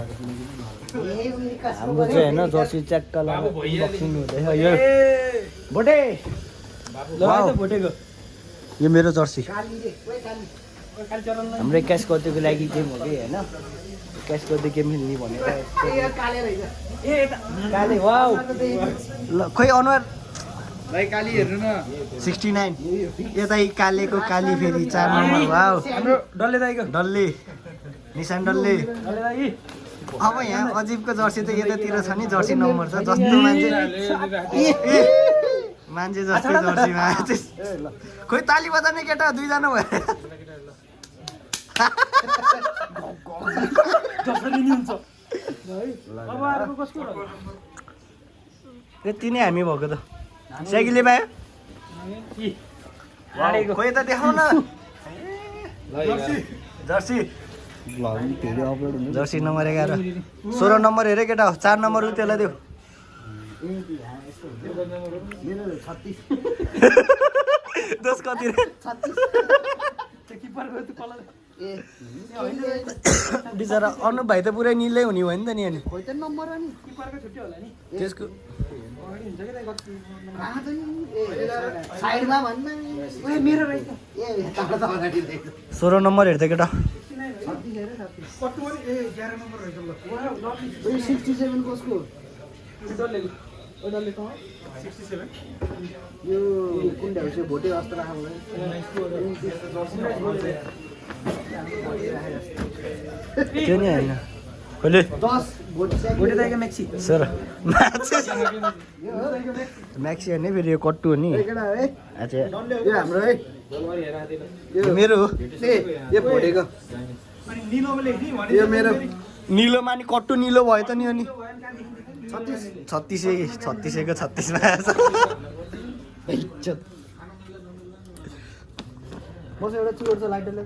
हाम्रो चाहिँ होइन जर्सी च्याक्क अनबक्सिङ हुँदैछ यो भोटे भोटेको यो मेरो जर्सी हाम्रो 21 गतिको लागि गेम हो कि होइन 21 गति गेम खेल्ने भनेर काले वाउ ल खोइ अनुहार भाइ काली हेर्नु न 69 यतै कालेको काली फेरि 4 नम्बर वाउ हाम्रो डल्ले दाइको डल्ले निशान डल्ले अब यहाँ अजिबको जर्सी त यतातिर छ नि जर्सी नम्बर छ जस्तो मान्छे जस्तो जर्सीमा खोइ ताली बजाउने केटा दुईजना भयो यति नै हामी भएको त साइकिलले पायो खोइ त देखाउन जर्सी जर्सी नम्बर 11 16 नम्बर हेरे केटा हो 4 नम्बर त्यसलाई देऊ दस कति बिचरा अनुप भाइ त पुरै निलै हुने भयो नि त नि अनि त्यसको 16 नम्बर हेर्दै केटा यो कुन ढाउसे भोटे अस्त्र राख्नु त्यो नि होइन कहिले 10 भोटे दाइको म्याक्सी सर म्याक्सी होइन फेरि यो कट्टु हो नि केटा है अच्छा यो हाम्रो है यो मेरो हो यो भोटेको यो मेरो निलोमा नि कट्टु निलो भयो त नि अनि 36 को 36 मा आएछ मसँग एउटा चुरोट छ लाइटरले